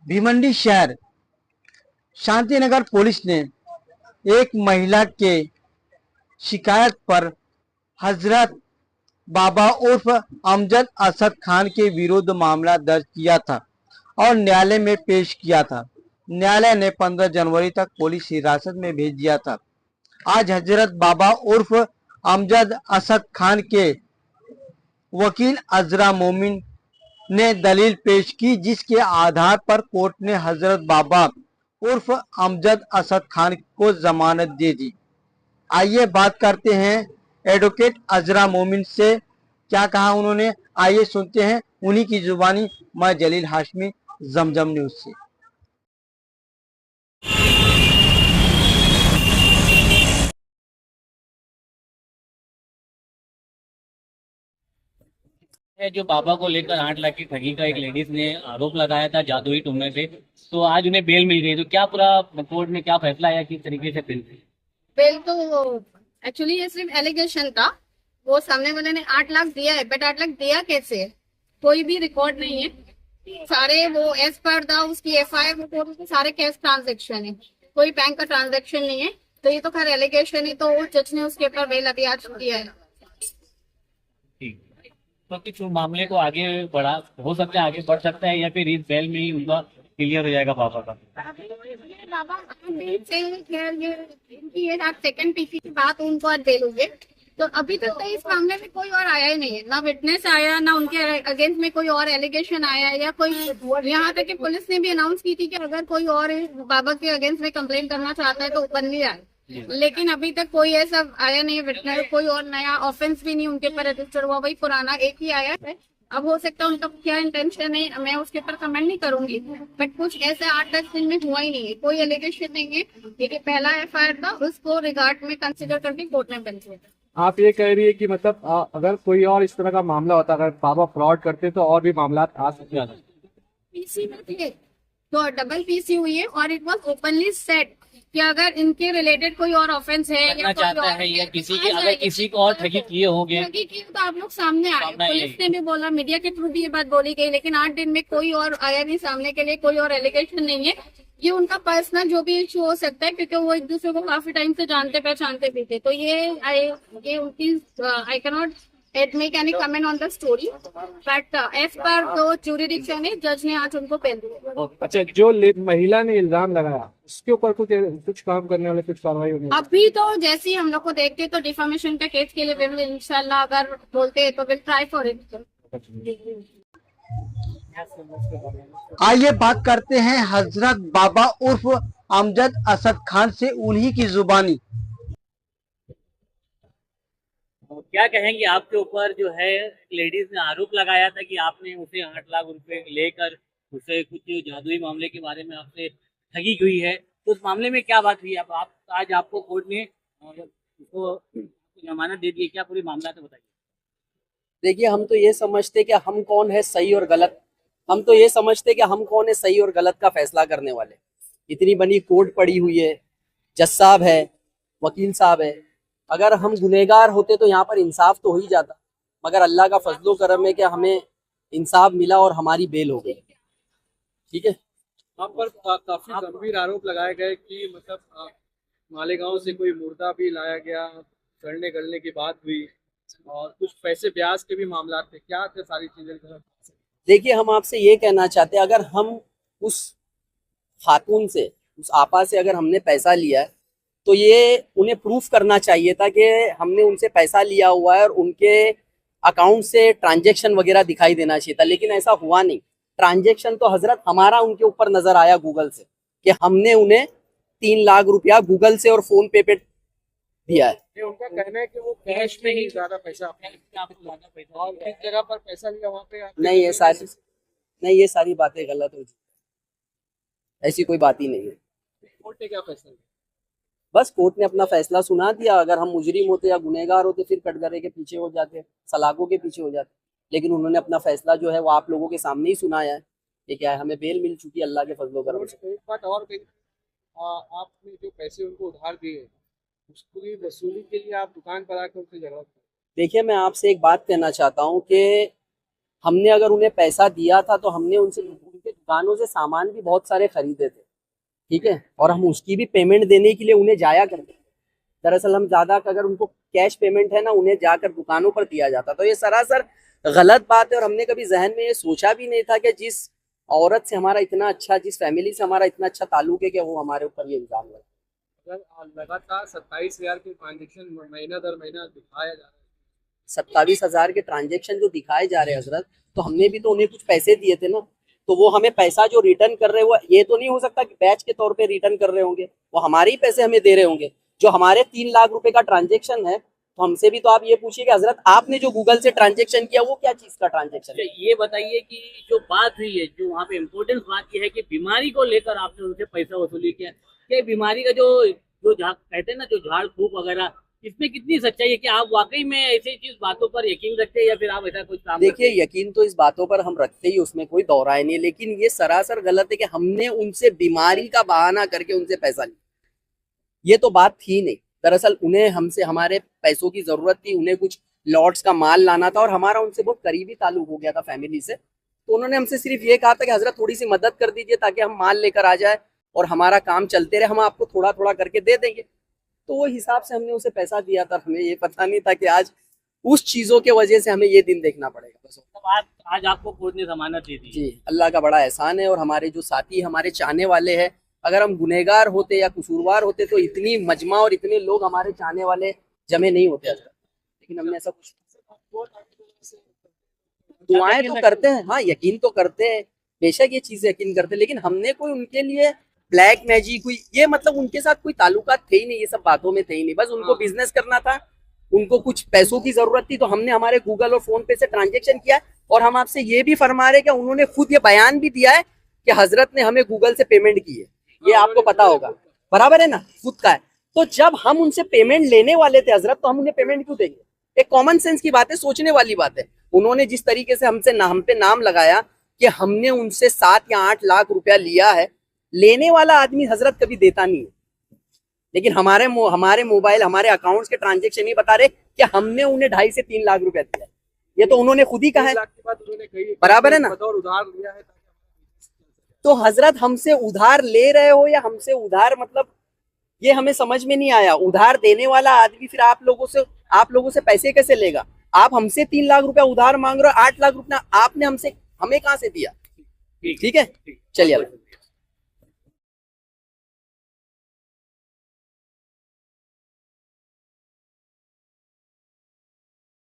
भिवंडी शहर शांतिनगर पुलिस ने एक महिला के शिकायत पर हजरत बाबा उर्फ अमजद असद खान के विरुद्ध मामला दर्ज किया था और न्यायालय में पेश किया था। न्यायालय ने 15 जनवरी तक पुलिस हिरासत में भेज दिया था। आज हजरत बाबा उर्फ अमजद असद खान के वकील अजरा मोमिन ने दलील पेश की, जिसके आधार पर कोर्ट ने हजरत बाबा उर्फ अमजद असद खान को जमानत दे दी। आइए बात करते हैं एडवोकेट अजरा मोमिन से, क्या कहा उन्होंने, आइए सुनते हैं उन्हीं की जुबानी। मैं जलील हाशमी, जमजम न्यूज से। है जो बाबा को लेकर 8 लाख की ठगी का एक लेडीज ने आरोप लगाया था जादुई टूने से, तो आज उन्हें बेल मिल गई। तो क्या पूरा कोर्ट में क्या फैसला आया, किस तरीके से बेल? बेल तो एक्चुअली ये सिर्फ एलिगेशन था। वो सामने वाले ने 8 लाख दिया है, बट 8 लाख दिया कैसे, कोई भी रिकॉर्ड नहीं है। सारे वो एज पर द उसकी एफआईआर रिपोर्ट में सारे कैश ट्रांजेक्शन है, कोई बैंक का ट्रांजेक्शन नहीं है। तो ये तो खैर एलिगेशन ही, तो जज ने उसके ऊपर बेल अभी आज दिया है। ठीक, तो कुछ मामले को आगे बढ़ा हो सकता है, आगे बढ़ सकता है, या फिर इस बेल में ही उनका क्लियर हो जाएगा बाबा का? बाबा से इनकी ये आज सेकंड पीसी की बात, उनको आज बेल हुई है। तो अभी तक तो इस मामले में कोई और आया ही नहीं है, ना विटनेस आया, ना उनके अगेंस्ट में कोई और एलिगेशन आया है, या कोई यहाँ तक कि पुलिस ने भी अनाउंस की थी कि अगर कोई और बाबा के अगेंस्ट में कंप्लेंट करना चाहता है तो ओपनली आए। लेकिन अभी तक कोई ऐसा आया नहीं है विटनेस, कोई और नया ऑफेंस भी नहीं उनके ऊपर रजिस्टर हुआ, वही पुराना एक ही आया है। अब हो सकता है उनका क्या इंटेंशन है, मैं उसके ऊपर कमेंट नहीं करूंगी, बट कुछ ऐसे 8-10 दिन में हुआ ही नहीं है, कोई एलिगेशन नहीं है। ये पहला एफआईआर था, उसको रिगार्ड में कंसिडर करके कोर्ट ने बेंच दिया। आप ये कह रही है कि मतलब अगर कोई और इस तरह का मामला होता, अगर बाबा फ्रॉड करते तो और भी मामला आ सकते हैं। पीसी में थे तो डबल पीसी हुई है, और इट वाज ओपनली सेट कि अगर इनके रिलेटेड कोई और ऑफेंस है करना या कोई चाहता और है, या किसी के अगर किसी को और ठगी किए होंगे ठगी की, तो आप लोग सामने आए। सामने आइए। पुलिस ने भी बोला, मीडिया के थ्रू भी ये बात बोली गई, लेकिन 8 दिन में कोई और आया नहीं सामने के लिए, कोई और एलिगेशन नहीं है। ये उनका पर्सनल जो भी इशू हो सकता है, क्योंकि वो एक दूसरे को काफी टाइम से जानते पहचानते भी थे। तो ये उनकी I can not make any comment on the story, but as per जो ज्यूरिडिक्शन है, जज ने आज उनको बेल दी। अच्छा, जो महिला ने इल्जाम लगाया उसके ऊपर कुछ काम करने वाले, कुछ कार्रवाई होनी? अभी तो जैसे ही हम लोग को देखते हैं तो डिफामेशन का केस के लिए विल इंशाल्लाह अगर बोलते हैं तो विल ट्राई फॉर इट। आइए बात करते हैं हजरत बाबा उर्फ अमजद असद खान से, उन्हीं की जुबानी। क्या कहेंगे, आपके ऊपर जो है लेडीज ने आरोप लगाया था कि आपने उसे 8 लाख रुपए लेकर उसे कुछ जादुई मामले के बारे में आपसे ठगी हुई है, तो उस मामले में क्या बात हुई? आप आज आपको कोर्ट ने उसको जमानत दे दी है, क्या पूरी मामला तो बताइए। देखिए, हम तो ये समझते कि हम कौन है सही और गलत, हम तो ये समझते कि हम कौन है सही और गलत का फैसला करने वाले। इतनी बड़ी कोर्ट पड़ी हुई है, जज साहब है, वकील साहब है। अगर हम गुनहगार होते तो यहाँ पर इंसाफ तो हो ही जाता, मगर अल्लाह का फजलो करम है कि हमें इंसाफ मिला और हमारी बेल हो गई। ठीक है, आप पर काफी गंभीर आरोप लगाए गए कि मतलब मालेगांव से कोई मुर्दा भी लाया गया, सड़ने गलने की बात हुई, और कुछ पैसे ब्याज के भी मामला थे, क्या थे सारी चीजें? देखिए, हम आपसे ये कहना चाहते हैं, अगर हम उस खातून से, उस आपा से अगर हमने पैसा लिया है तो ये उन्हें प्रूफ करना चाहिए था कि हमने उनसे पैसा लिया हुआ है, और उनके अकाउंट से ट्रांजैक्शन वगैरह दिखाई देना चाहिए था, लेकिन ऐसा हुआ नहीं। ट्रांजैक्शन तो हजरत हमारा उनके ऊपर नजर आया गूगल से, कि हमने उन्हें 3 लाख रुपया गूगल से और फोन पे दिया है। उनका कहना है कि वो कैश में ही ज्यादा पैसा, और किस जगह पर पैसा लिया वहाँ पे नहीं, ये सारी बातें गलत हो, ऐसी कोई बात ही नहीं है। कोर्ट ने क्या फैसला? बस कोर्ट ने अपना फैसला सुना दिया। अगर हम मुजरिम होते या गुनहगार होते फिर कटघरे के पीछे हो जाते, सलाखों के पीछे हो जाते, लेकिन उन्होंने अपना फैसला जो है वो आप लोगों के सामने ही सुनाया है। ये क्या है, हमें बेल मिल चुकी है अल्लाह के फजलो करम से। एक बात और कही, आपने जो पैसे उनको उधार दिए उसकी वसूली के लिए आप दुकान पर आकर उनसे झगड़ा? देखिए, मैं आपसे एक बात कहना चाहता हूँ कि हमने अगर उन्हें पैसा दिया था तो हमने उनसे दुकानों से सामान भी बहुत सारे खरीदे थे, ठीक है, और हम उसकी भी पेमेंट देने के लिए उन्हें जाया करते थे। दरअसल हम ज्यादा अगर उनको कैश पेमेंट है ना, उन्हें जाकर दुकानों पर दिया जाता। तो ये सरासर गलत बात है और हमने कभी जहन में ये सोचा भी नहीं था कि जिस औरत से हमारा इतना अच्छा, जिस फैमिली से हमारा इतना अच्छा ताल्लुक है, कि वो हमारे ऊपर ये इल्जाम लगा। अगर लगातार 27,000 के ट्रांजेक्शन महीना दर महीना दिखाया जा रहा है, 27,000 के ट्रांजेक्शन जो दिखाए जा रहे हैं हजरत, तो हमने भी तो उन्हें कुछ पैसे दिए थे ना, तो वो हमें पैसा जो रिटर्न कर रहे हो, ये तो नहीं हो सकता कि बैच के तौर पे रिटर्न कर रहे होंगे, वो हमारे ही पैसे हमें दे रहे होंगे। जो हमारे 3 लाख रुपए का ट्रांजेक्शन है, तो हमसे भी तो आप ये पूछिए कि हजरत आपने जो गूगल से ट्रांजेक्शन किया वो क्या चीज का ट्रांजेक्शन है। ये बताइए कि जो बात हुई है, जो वहाँ पे इम्पोर्टेंस बात ये है कि बीमारी को लेकर आपने उनसे पैसा वसूली किया, क्या बीमारी का जो जो कहते हैं ना, जो झाड़ फूक वगैरह, इसमें कितनी सच्चाई है कि आप वाकई में ऐसी चीज बातों पर यकीन रखते हैं या फिर आप ऐसा कुछ काम देखिए, यकीन तो इस बातों पर हम रखते ही, उसमें कोई दौराय नहीं, लेकिन ये सरासर गलत है कि हमने उनसे बीमारी का बहाना करके उनसे पैसा लिया। ये तो बात थी नहीं। दरअसल उन्हें हमसे हमारे पैसों की जरूरत थी, उन्हें कुछ लॉट्स का माल लाना था और हमारा उनसे बहुत करीबी ताल्लुक हो गया था फैमिली से। तो उन्होंने हमसे सिर्फ ये कहा था कि हजरत थोड़ी सी मदद कर दीजिए ताकि हम माल लेकर आ जाए और हमारा काम चलते रहे, हम आपको थोड़ा थोड़ा करके दे देंगे। तो वो हिसाब से हमने उसे पैसा दिया था। हमें ये पता नहीं था कि आज उस चीजों के वजह से हमें ये दिन देखना पड़ेगा। बस आज आपको कोर्ट ने जमानत दे दी। जी, अल्लाह का बड़ा एहसान है। और हमारे जो साथी, हमारे चाहने वाले हैं, अगर हम गुनहगार होते या कसूरवार होते तो इतनी मजमा और इतने लोग हमारे चाहने वाले जमे नहीं होते। लेकिन हमने ऐसा कुछ, दुआएं तो करते हैं, हाँ यकीन तो करते हैं, बेशक ये चीजें यकीन करते हैं, लेकिन हमने कोई उनके लिए ब्लैक मैजिक हुई, ये मतलब उनके साथ कोई ताल्लुकात थे ही नहीं, ये सब बातों में थे ही नहीं। बस उनको बिजनेस करना था, उनको कुछ पैसों की जरूरत थी, तो हमने हमारे गूगल और फोन पे से ट्रांजेक्शन किया। और हम आपसे ये भी फरमा रहे कि उन्होंने खुद ये बयान भी दिया है कि हजरत ने हमें गूगल से पेमेंट की है, ये आपको पता होगा, बराबर है ना, खुद का है। तो जब हम उनसे पेमेंट लेने वाले थे हजरत, तो हम उन्हें पेमेंट क्यों देंगे? एक कॉमन सेंस की बात है, सोचने वाली बात है। उन्होंने जिस तरीके से हमसे हम पे नाम लगाया कि हमने उनसे 7 या 8 लाख रुपया लिया है, लेने वाला आदमी हजरत कभी देता नहीं है, लेकिन हमारे मोबाइल, हमारे अकाउंट्स के ट्रांजेक्शन ही बता रहे कि हमने उन्हें 2.5 से 3 लाख रुपया दिया है। ये तो उन्होंने खुद ही कहा है, बराबर है ना। उधार लिया है, तो हजरत हमसे उधार ले रहे हो या हमसे उधार, मतलब ये हमें समझ में नहीं आया। उधार देने वाला आदमी फिर आप लोगों से पैसे कैसे लेगा? आप हमसे 3 लाख रुपया उधार मांग रहे हो, 8 लाख रुपया आपने हमें कहां से दिया? ठीक है, चलिए।